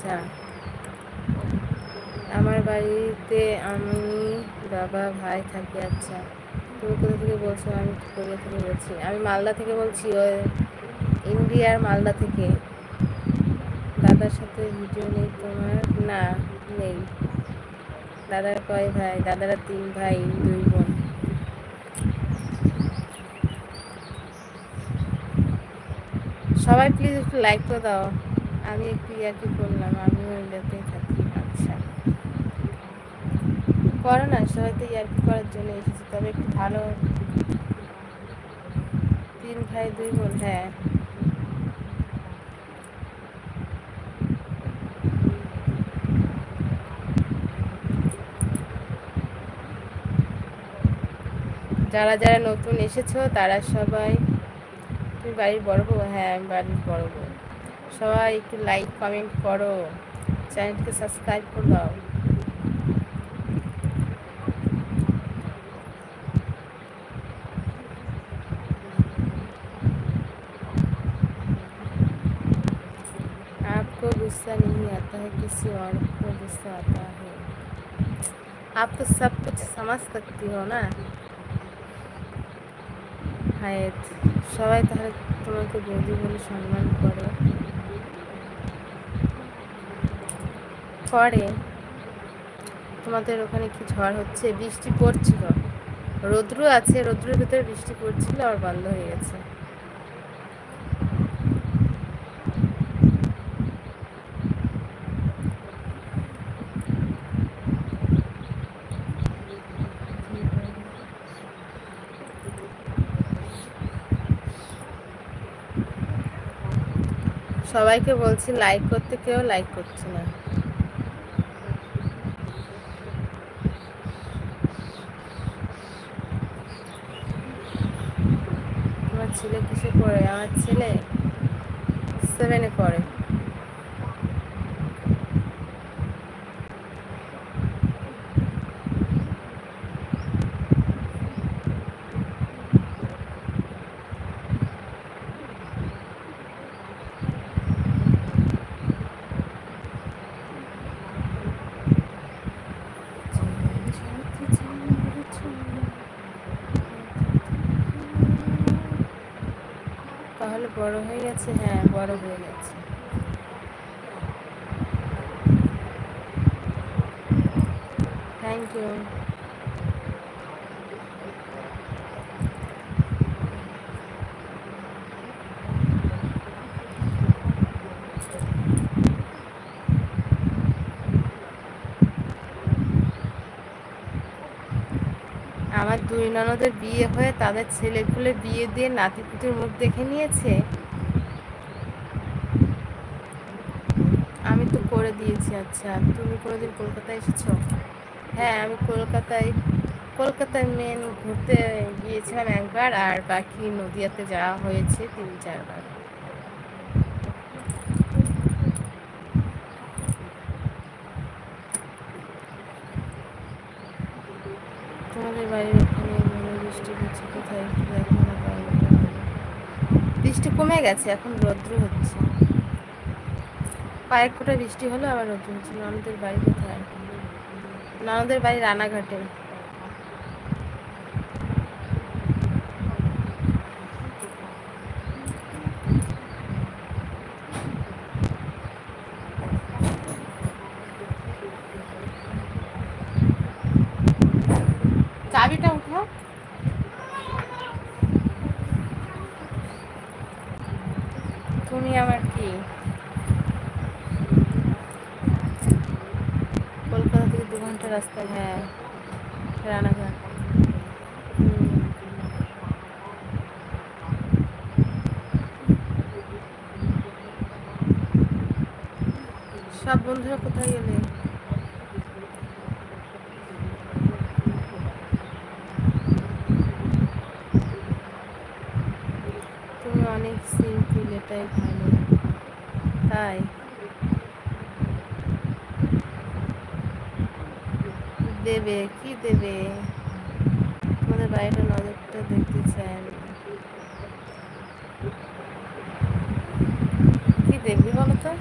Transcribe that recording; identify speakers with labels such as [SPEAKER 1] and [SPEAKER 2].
[SPEAKER 1] আচ্ছা, আমার বাড়িতে আমি, বাবা, ভাই থাকি। আচ্ছা, তুমি কোথা থেকে বলছো? আমি কোথা থেকে বলছি? আমি মালদা থেকে বলছি, ওই ইন্ডিয়ার মালদা থেকে। দাদার সাথে ভিডিও নেই তোমার? না, নেই। দাদার কয় ভাই? দাদারা 3 ভাই 2 বোন। সবাই প্লিজ একটু লাইক করে দাও। আমি একটু ইয়ার্কি করলাম, আমিও ইন্ডিয়াতেই থাকি। আচ্ছা, করো না, সবাই তো ইয়ার্কি করার জন্য এসেছি, তবে একটু ভালো। 3 ভাই 2 বোন, হ্যাঁ। যারা যারা নতুন এসেছো তারা সবাই, তুমি বাড়ির বড় বউ? হ্যাঁ, আমি বাড়ির বড় বউ। সবাই একটু লাইক কমেন্ট করো, চ্যানেলকে সাবস্ক্রাইব করে দাও। आपको गुस्सा नहीं आता है, किसी और को गुस्सा आता है? आप तो सब कुछ समझ सकती हो ना হায়াত। সবাই তাহলে তোমাকে বৌদি বলে সম্মান করে? করে। তোমাদের ওখানে কি ঝড় হচ্ছে? বৃষ্টি পড়ছিল, রৌদ্র আছে, রৌদ্রের ভিতরে বৃষ্টি পড়ছিল আর বন্ধ হয়ে গেছে। সবাইকে বলছি লাইক করতে, কেউ লাইক করছে না। তোমার ছেলে কিসে পড়ে? আমার ছেলে 7-এ পড়ে। তাহলে বড় হয়ে গেছে? হ্যাঁ, বড় হয়ে গেছে। Thank you. আমার 2 ননদের বিয়ে হয়ে তাদের ছেলেপুলে বিয়ে দিয়ে নাতিপুতির মুখ দেখে নিয়েছে। আমি তো করে দিয়েছি। আচ্ছা, তুমি কোনোদিন কলকাতায় এসেছো? হ্যাঁ, আমি কলকাতায় মেন ঘুরতে গিয়েছিলাম একবার, আর বাকি নদিয়াতে যাওয়া হয়েছে 3-4 বার। তোমাদের বাড়ির ওখানে বৃষ্টি হচ্ছে কোথায়? একটু দেখো না, বৃষ্টি কমে গেছে, এখন রৌদ্র হচ্ছে। কয়েক ফোঁটা বৃষ্টি হলো, আবার রৌদ্র হচ্ছে। ননদের বাড়ি কোথায়? ননদের বাড়ি রানাঘাটে। চাবিটা উঠাও। তুমি আমার কি কলকাতা থেকে 2 ঘন্টা রাস্তা? হ্যাঁ, রানাঘাট। সব বন্ধুরা কোথায় গেলে? তুমি অনেক সিম্পল, এটাই ভালো। তাই দেবে? কি দেবে? তোমাদের বাড়িটা নজরটা দেখতে চাই আমি। কি দেখবি বলো তো?